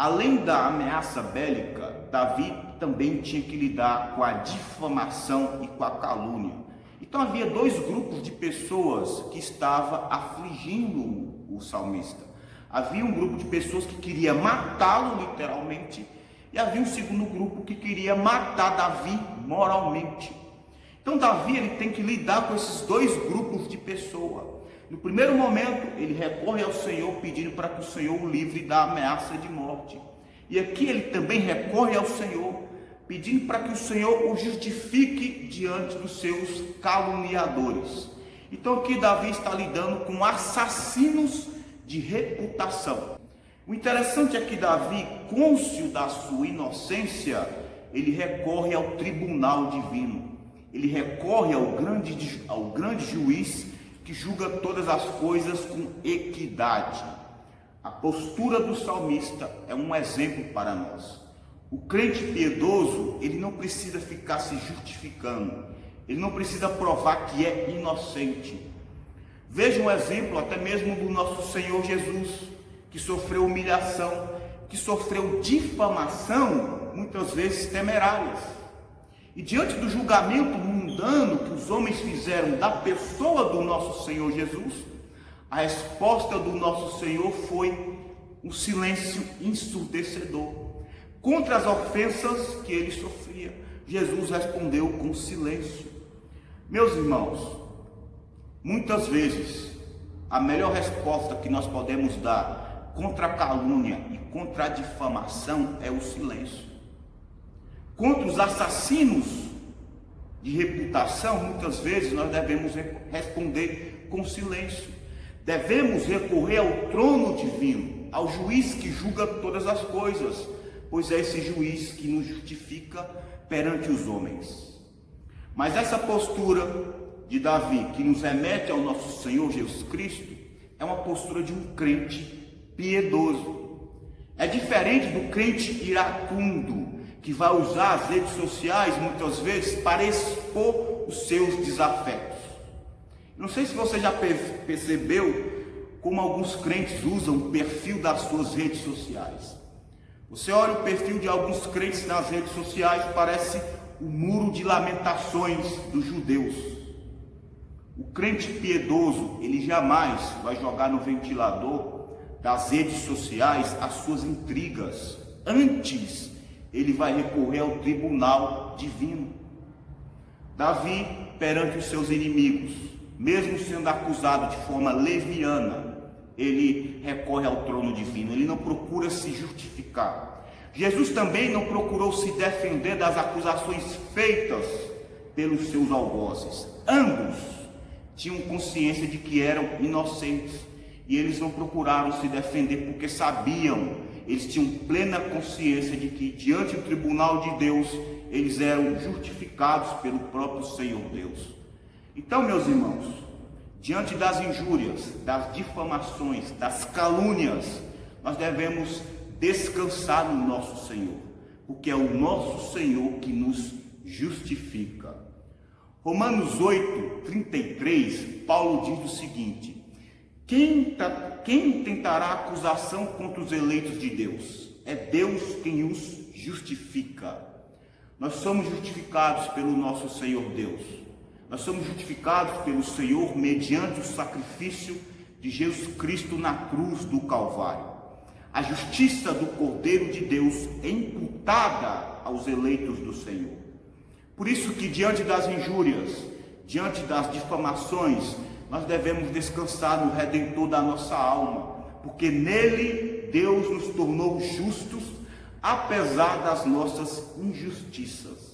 Além da ameaça bélica, Davi também tinha que lidar com a difamação e com a calúnia. Então havia dois grupos de pessoas que estavam afligindo o salmista. Havia um grupo de pessoas que queria matá-lo literalmente, e havia um segundo grupo que queria matar Davi moralmente. Então Davi ele tem que lidar com esses dois grupos de pessoas. No primeiro momento ele recorre ao Senhor pedindo para que o Senhor o livre da ameaça de morte. E aqui ele também recorre ao Senhor pedindo para que o Senhor o justifique diante dos seus caluniadores. Então aqui Davi está lidando com assassinos de reputação. O interessante é que Davi, cônscio da sua inocência, ele recorre ao tribunal divino. Ele recorre ao grande juiz que julga todas as coisas com equidade. A postura do salmista é um exemplo para nós. O crente piedoso, ele não precisa ficar se justificando. Ele não precisa provar que é inocente. Veja um exemplo até mesmo do nosso Senhor Jesus, que sofreu humilhação, que sofreu difamação, muitas vezes temerárias. E diante do julgamento mundano que os homens fizeram da pessoa do nosso Senhor Jesus, a resposta do nosso Senhor foi um silêncio ensurdecedor. Contra as ofensas que ele sofria, Jesus respondeu com silêncio. Meus irmãos, muitas vezes a melhor resposta que nós podemos dar contra a calúnia e contra a difamação é o silêncio. Contra os assassinos de reputação, muitas vezes nós devemos responder com silêncio. Devemos recorrer ao trono divino, ao juiz que julga todas as coisas, pois é esse juiz que nos justifica perante os homens. Mas essa postura de Davi, que nos remete ao nosso Senhor Jesus Cristo, é uma postura de um crente piedoso. É diferente do crente iracundo, que vai usar as redes sociais muitas vezes para expor os seus desafetos. Não sei se você já percebeu como alguns crentes usam o perfil das suas redes sociais. Você olha o perfil de alguns crentes nas redes sociais, parece o muro de lamentações dos judeus. O crente piedoso, ele jamais vai jogar no ventilador das redes sociais as suas intrigas. Antes, ele vai recorrer ao tribunal divino. Davi, perante os seus inimigos, mesmo sendo acusado de forma leviana, ele recorre ao trono divino, ele não procura se justificar. Jesus também não procurou se defender das acusações feitas pelos seus algozes. Ambos tinham consciência de que eram inocentes e eles não procuraram se defender porque sabiam, eles tinham plena consciência de que diante do tribunal de Deus eles eram justificados pelo próprio Senhor Deus. Então, meus irmãos, diante das injúrias, das difamações, das calúnias, nós devemos descansar no nosso Senhor, porque é o nosso Senhor que nos justifica. Romanos 8:33, Paulo diz o seguinte: quem tentará acusação contra os eleitos de Deus? É Deus quem os justifica. Nós somos justificados pelo nosso Senhor Deus. Nós somos justificados pelo Senhor mediante o sacrifício de Jesus Cristo na cruz do Calvário. A justiça do Cordeiro de Deus é imputada aos eleitos do Senhor. Por isso que diante das injúrias, diante das difamações, nós devemos descansar no Redentor da nossa alma, porque nele Deus nos tornou justos, apesar das nossas injustiças.